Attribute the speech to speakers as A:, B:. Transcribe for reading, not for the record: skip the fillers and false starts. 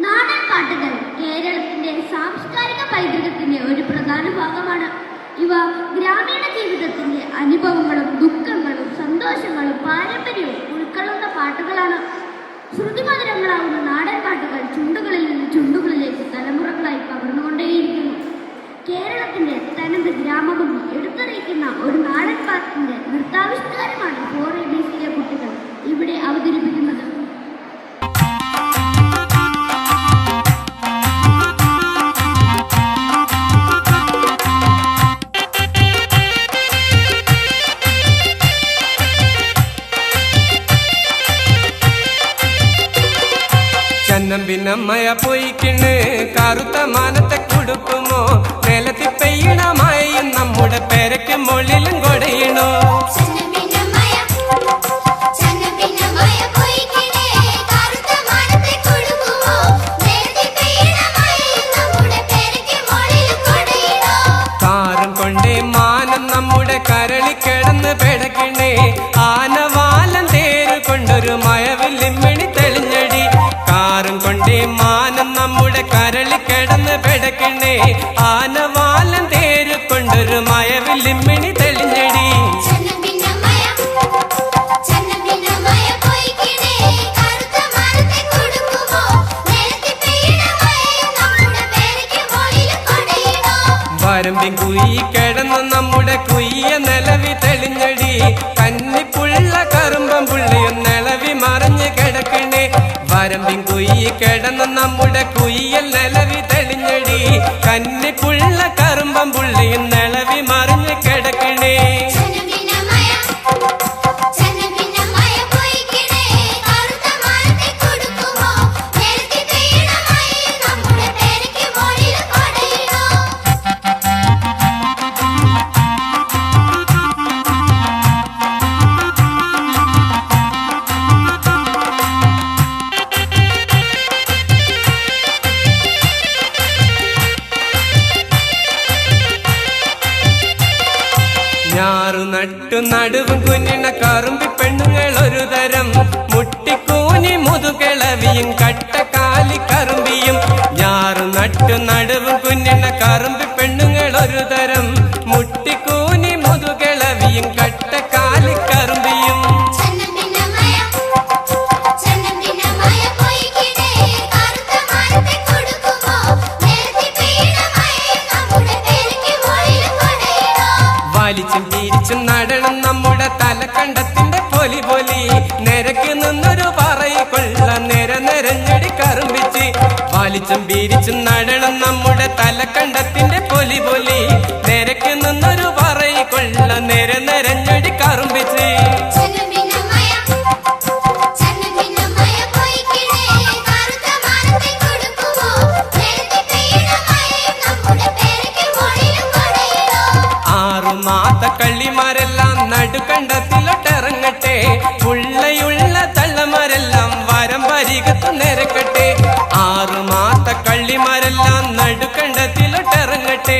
A: നാടൻ പാട്ടുകൾ കേരളത്തിന്റെ സാംസ്കാരിക പൈതൃകത്തിന്റെ ഒരു പ്രധാന ഭാഗമാണ്. ഇവ ഗ്രാമീണ ജീവിതത്തിന്റെ അനുഭവങ്ങളും ദുഃഖങ്ങളും സന്തോഷങ്ങളും പാരമ്പര്യവും ഉൾക്കൊള്ളുന്ന പാട്ടുകളാണ്. ശ്രുതിമധുരങ്ങളാവുന്ന നാടൻ പാട്ടുകൾ ചുണ്ടുകളിൽ നിന്ന് ചുണ്ടുകളിലേക്ക് തലമുറകളായി പകർന്നുകൊണ്ടേയിരിക്കുന്നു. കേരളത്തിന്റെ തനത് ഗ്രാമഭംഗി എടുത്തറിയിക്കുന്ന ഒരു നാടൻ പാട്ടിന്റെ നൃത്താവിഷ്കാരമാണ് 4ABCയിലെ കുട്ടികൾ ഇവിടെ അവതരിപ്പിക്കുന്നത്.
B: ചന്നമ്പിന്നമ്മയ പോയിക്കിണ് കറുത്ത മാനത്തെ കൊടുക്കുമോ നിലത്തി പെയ്യണമായും നമ്മുടെ പേരക്ക് മുകളിലും കൊടയണോ. കാറും കൊണ്ടേ മാനം നമ്മുടെ കരളി കിടന്ന് പെടക്കണേ ആനവാലം തേര് കൊണ്ടൊരു മയവില്ലിമ്മിണി തെളിഞ്ഞടി. കാറും കൊണ്ടേ മാനം നമ്മുടെ കരളി കിടന്ന് പെടക്കണേ ആനവാലം തേര് കൊണ്ടൊരു മയവില്ലിമ്മിണി തെളിഞ്ഞടി. വരമ്പിൻ കുയി കിടന്ന് നമ്മുടെ കുയ്യ നിലവി തെളിഞ്ഞടി. കന്നിപ്പുള്ള കറുമ്പം പുള്ളിയും നിലവി മറിഞ്ഞ് കിടക്കണേ. വരമ്പിൻ കുയി കിടന്ന് നമ്മുടെ കുയ്യൽ നിലവി തെളിഞ്ഞടി. കന്നിപ്പുള്ള കറുമ്പം പുള്ളിയും നിലവി മറിഞ്ഞ് കിടക്കണേ. ഞാറു നട്ടു നടുവും കുഞ്ഞിണ കറുമ്പി പെണ്ണുങ്ങൾ ഒരു തരം മുട്ടിക്കൂനി മുതുകിളവിയും കട്ടക്കാലി കറുമ്പിയും. ഞാറു നട്ടു നടുവും കുഞ്ഞിണ കറുമ്പി പെണ്ണുങ്ങൾ ഒരു തരം മുട്ടിക്കൂനി മുതുകിളവിയും കട്ടക്കാലി കറുമ്പിയും. വലിച്ചും തിരിച്ചും നടണം നമ്മുടെ തലക്കണ്ടത്തിന്റെ പൊലി പൊലി. നിരക്ക് നിന്നൊരു പറയിക്കൊള്ള നിര നിരഞ്ഞടി കറുമ്പിച്ച്. വലിച്ചും പിരിച്ചും നടണം നമ്മുടെ തലക്കണ്ടത്തിന്റെ പൊലി പൊലി. നിരക്ക് നിന്നൊരു പറയിക്കൊള്ള നിര നിരഞ്ഞടി കറുമ്പിച്ച്. ആറുമാത്ത കള്ളിമാരെല്ലാം നടുക്കണ്ടത്തിലോട്ടിറങ്ങട്ടെ. ഉള്ളയുള്ള തള്ളമാരെല്ലാം വരം പരികത്ത് നിരക്കട്ടെ. ആറുമാത്ത കള്ളിമാരെല്ലാം നടുക്കണ്ടത്തിലോട്ടിറങ്ങട്ടെ.